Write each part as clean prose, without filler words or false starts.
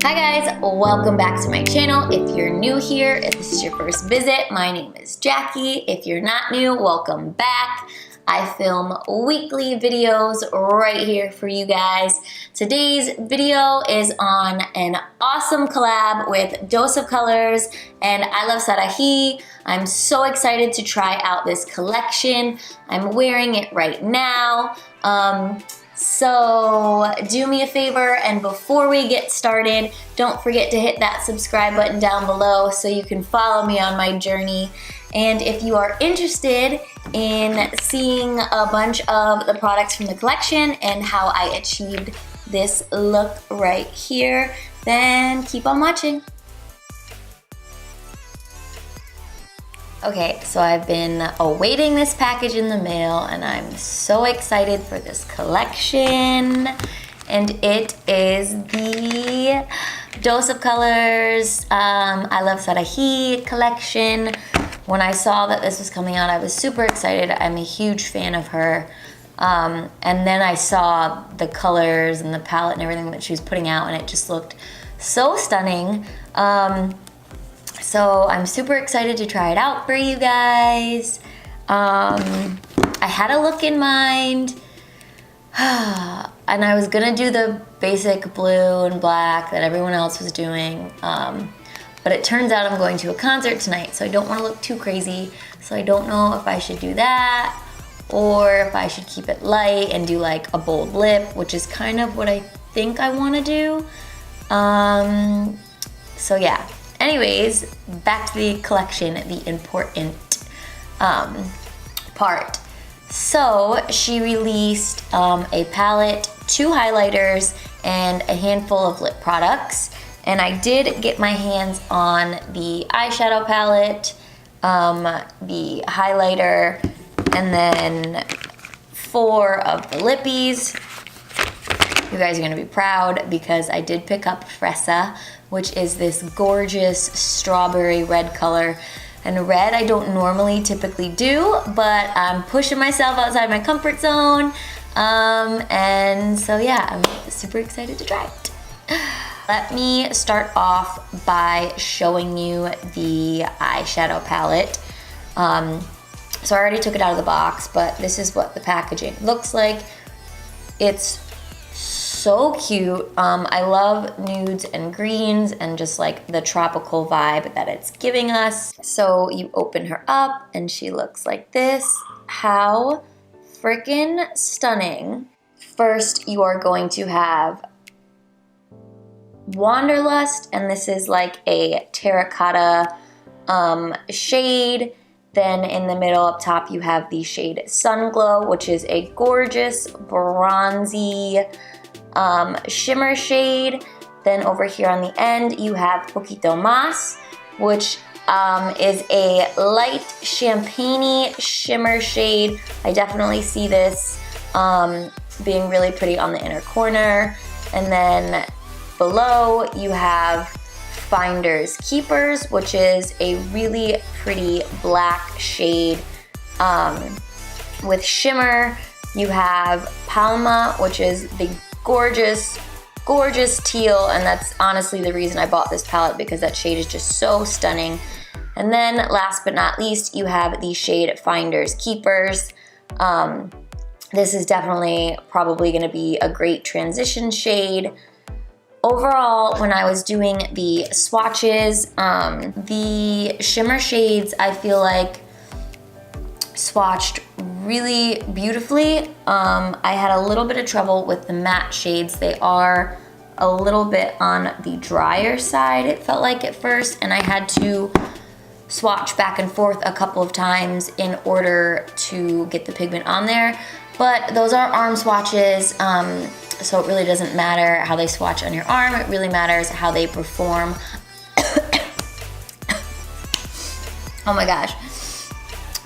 Hi guys, welcome back to my channel. If you're new here, if this is your first visit, my name is Jackie. If you're not new, welcome back. I film weekly videos right here for you guys. Today's video is on an awesome collab with Dose of Colors and Iluvsarahii. I'm so excited to try out this collection. I'm wearing it right now. So do me a favor, and before we get started, don't forget to hit that subscribe button down below so you can follow me on my journey. And if you are interested in seeing a bunch of the products from the collection and how I achieved this look right here, then keep on watching. Okay, so I've been awaiting this package in the mail and I'm so excited for this collection. And it is the Dose of Colors Iluvsarahii collection. When I saw that this was coming out, I was super excited. I'm a huge fan of her. And then I saw the colors and the palette and everything that she was putting out, and it just looked so stunning. So I'm super excited to try it out for you guys. I had a look in mind, and I was gonna do the basic blue and black that everyone else was doing, but it turns out I'm going to a concert tonight, so I don't want to look too crazy. So I don't know if I should do that or if I should keep it light and do like a bold lip, which is kind of what I think I want to do. So yeah. Anyways, back to the collection, the important part. So she released a palette, 2 highlighters, and a handful of lip products. And I did get my hands on the eyeshadow palette, the highlighter, and then 4 of the lippies. You guys are gonna be proud because I did pick up Fresa, which is this gorgeous strawberry red color. And red I don't normally typically do, but I'm pushing myself outside my comfort zone. And so yeah, I'm super excited to try it. Let me start off by showing you the eyeshadow palette. So I already took it out of the box, but this is what the packaging looks like. It's so cute. I love nudes and greens and just like the tropical vibe that it's giving us. So you open her up and she looks like this. How freaking stunning. First, you are going to have Wanderlust, and this is like a terracotta shade. Then in the middle up top, you have the shade Sunglow, which is a gorgeous bronzy shimmer shade. Then over here on the end, you have Poquito Mas, which is a light champagne-y shimmer shade. I definitely see this being really pretty on the inner corner. And then below, you have Finders Keepers, which is a really pretty black shade with shimmer. You have Palma, which is the gorgeous, gorgeous teal, and that's honestly the reason I bought this palette, because that shade is just so stunning. And then last but not least, you have the shade Finders Keepers. This is definitely probably going to be a great transition shade. Overall, when I was doing the swatches, the shimmer shades I feel like swatched really beautifully. I had a little bit of trouble with the matte shades. They are a little bit on the drier side, it felt like at first, and I had to swatch back and forth a couple of times in order to get the pigment on there. But those are arm swatches, so it really doesn't matter how they swatch on your arm. It really matters how they perform. Oh my gosh.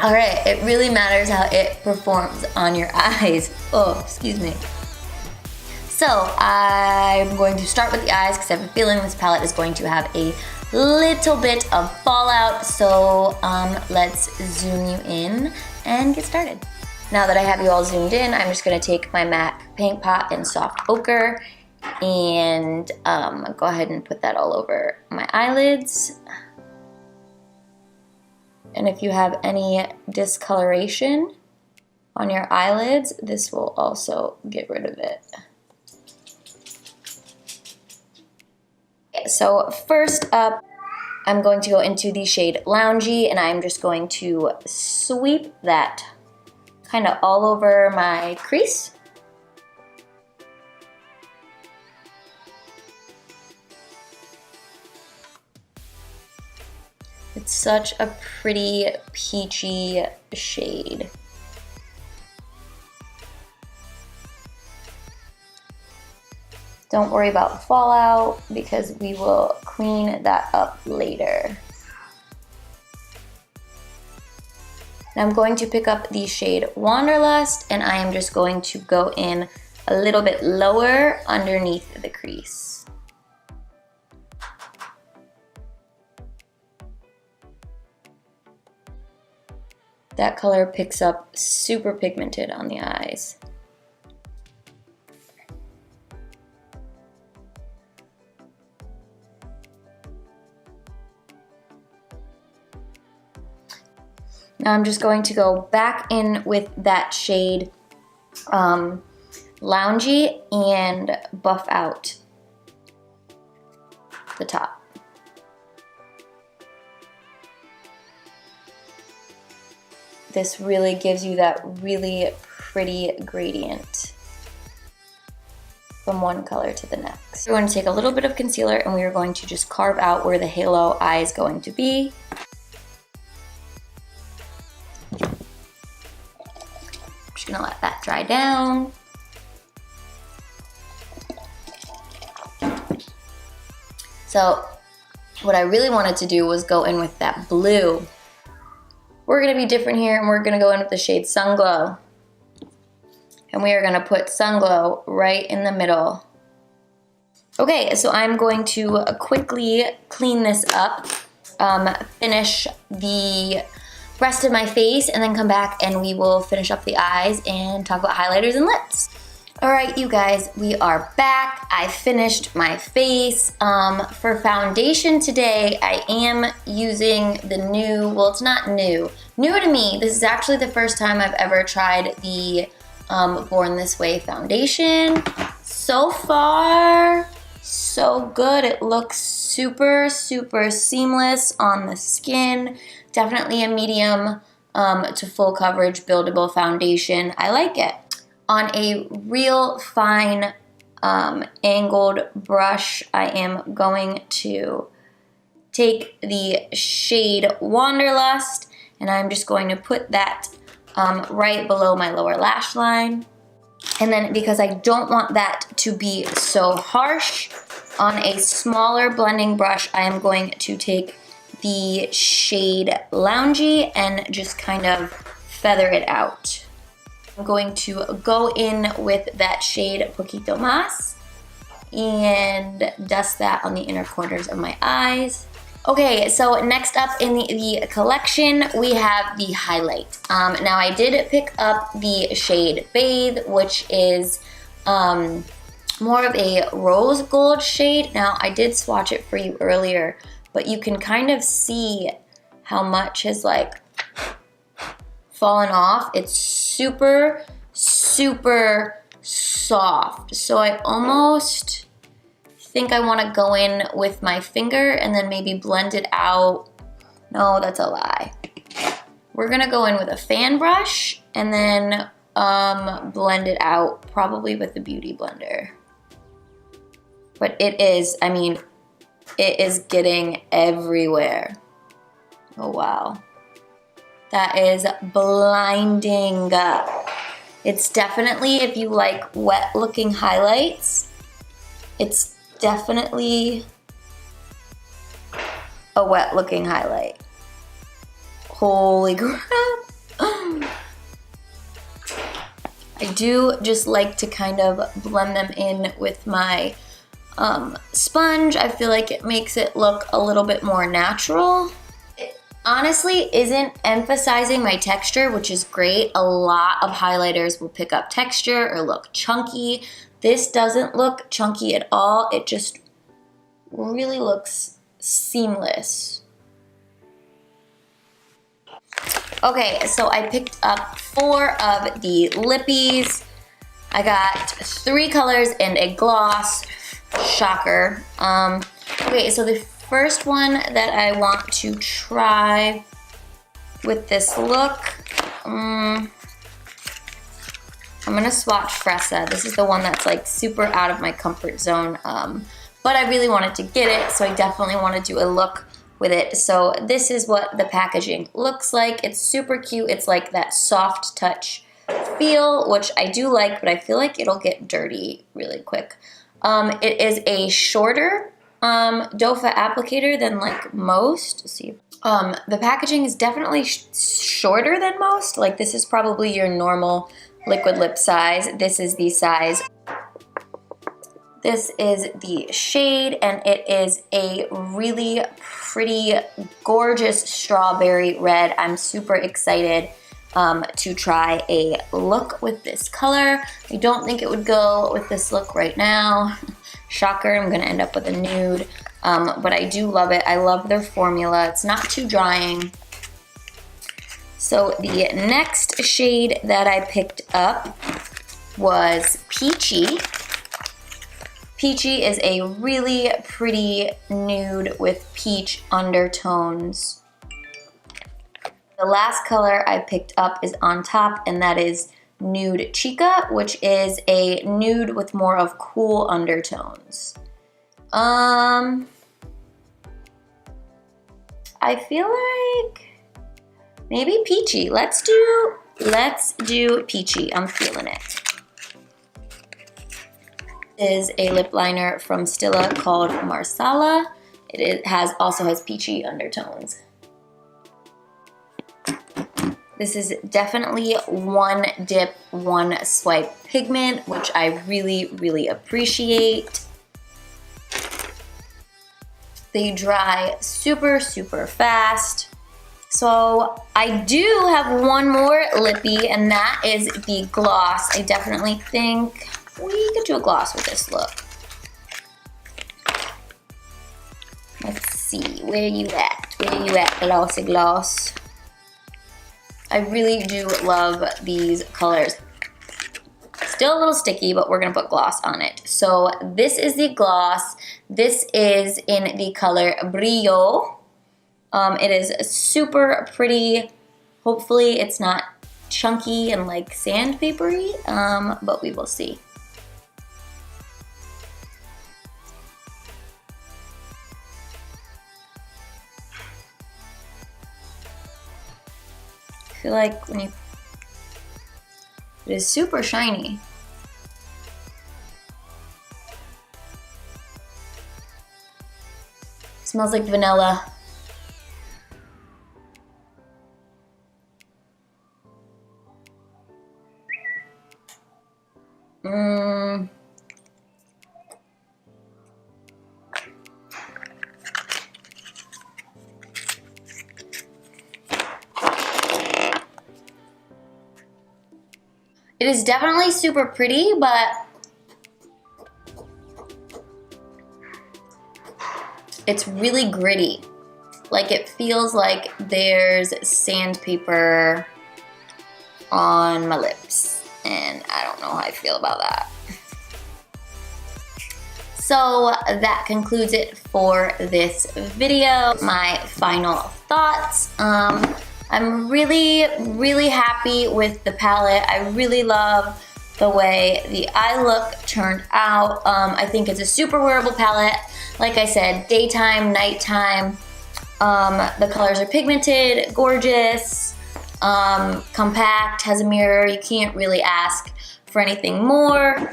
All right, it really matters how it performs on your eyes. Oh, excuse me. So I'm going to start with the eyes because I have a feeling this palette is going to have a little bit of fallout. So let's zoom you in and get started. Now that I have you all zoomed in, I'm just gonna take my MAC Paint Pot in Soft Ochre And go ahead and put that all over my eyelids. And if you have any discoloration on your eyelids, this will also get rid of it. So first up, I'm going to go into the shade Loungy, and I'm just going to sweep that kind of all over my crease. It's such a pretty peachy shade. Don't worry about fallout because we will clean that up later. And I'm going to pick up the shade Wanderlust, and I am just going to go in a little bit lower underneath the crease. That color picks up super pigmented on the eyes. Now I'm just going to go back in with that shade Loungy and buff out the top. This really gives you that really pretty gradient from one color to the next. We're going to take a little bit of concealer and we are going to just carve out where the halo eye is going to be. I'm just gonna let that dry down. So what I really wanted to do was go in with that blue. We're gonna be different here, and we're gonna go in with the shade Sunglow. And we are gonna put Sunglow right in the middle. Okay, so I'm going to quickly clean this up, finish the rest of my face, and then come back and we will finish up the eyes and talk about highlighters and lips. All right, you guys, we are back. I finished my face. For foundation today, I am using the new, well, it's not new to me. This is actually the first time I've ever tried the Born This Way foundation. So far, so good. It looks super, super seamless on the skin. Definitely a medium to full coverage buildable foundation. I like it. On a real fine angled brush, I am going to take the shade Wanderlust, and I'm just going to put that right below my lower lash line. And then because I don't want that to be so harsh, on a smaller blending brush, I am going to take the shade Loungy and just kind of feather it out. I'm going to go in with that shade Poquito Mas and dust that on the inner corners of my eyes. Okay, so next up in the collection, we have the highlight. Now I did pick up the shade Bathe, which is more of a rose gold shade. Now I did swatch it for you earlier, but you can kind of see how much has like fallen off. It's super, super soft. So I almost think I want to go in with my finger and then maybe blend it out. No, that's a lie. We're gonna go in with a fan brush and then blend it out, probably with the Beauty Blender. But it is, I mean, it is getting everywhere. Oh wow. That is blinding. It's definitely, if you like wet looking highlights, it's definitely a wet looking highlight. Holy crap. I do just like to kind of blend them in with my sponge. I feel like it makes it look a little bit more natural. honestly isn't emphasizing my texture, which is great. A lot of highlighters will pick up texture or look chunky. This doesn't look chunky at all. It just really looks seamless. Okay, so I picked up 4 of the lippies. I got 3 colors and a gloss. Shocker. Okay, so the first one that I want to try with this look, I'm gonna swatch Fresa. This is the one that's like super out of my comfort zone, but I really wanted to get it, so I definitely want to do a look with it. So this is what the packaging looks like. It's super cute. It's like that soft touch feel, which I do like, but I feel like it'll get dirty really quick. It is a shorter doe-foot applicator than like most. Let's see. The packaging is definitely shorter than most. Like this is probably your normal liquid lip size. This is the size. This is the shade, and it is a really pretty, gorgeous strawberry red. I'm super excited to try a look with this color. I don't think it would go with this look right now. Shocker, I'm gonna end up with a nude, but I do love it. I love their formula. It's not too drying. So the next shade that I picked up was Peachy. Peachy is a really pretty nude with peach undertones. The last color I picked up is on top, and that is Nude Chica, which is a nude with more of cool undertones. I feel like maybe Peachy. Let's do Peachy. I'm feeling it. Is a lip liner from Stila called Marsala. It also has peachy undertones. This is definitely one dip, one swipe pigment, which I really, really appreciate. They dry super, super fast. So I do have one more lippy, and that is the gloss. I definitely think we could do a gloss with this look. Let's see, where you at? Where you at, glossy gloss? I really do love these colors. Still a little sticky, but we're gonna put gloss on it. So this is the gloss. This is in the color Brillo. It is super pretty. Hopefully it's not chunky and like sandpapery, but we will see. I feel like it is super shiny. Smells like vanilla. It is definitely super pretty, but it's really gritty. Like it feels like there's sandpaper on my lips, and I don't know how I feel about that. So that concludes it for this video. My final thoughts. I'm really, really happy with the palette. I really love the way the eye look turned out. I think it's a super wearable palette. Like I said, daytime, nighttime. The colors are pigmented, gorgeous, compact, has a mirror. You can't really ask for anything more.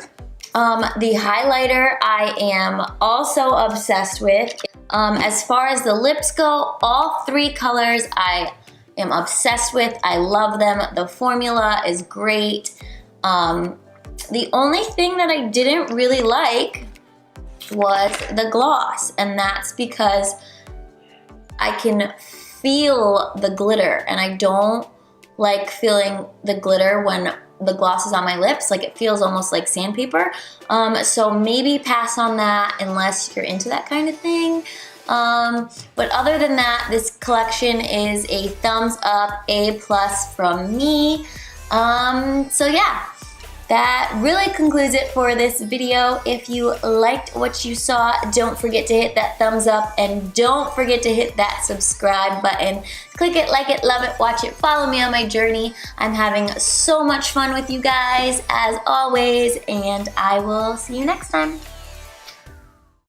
The highlighter I am also obsessed with. As far as the lips go, all 3 colors I am obsessed with. I love them. The formula is great. The only thing that I didn't really like was the gloss, and that's because I can feel the glitter, and I don't like feeling the glitter when the gloss is on my lips. Like, it feels almost like sandpaper. So maybe pass on that unless you're into that kind of thing. But other than that, this collection is a thumbs up, A+ from me. So yeah, that really concludes it for this video. If you liked what you saw, don't forget to hit that thumbs up and don't forget to hit that subscribe button. Click it, like it, love it, watch it, follow me on my journey. I'm having so much fun with you guys as always, and I will see you next time.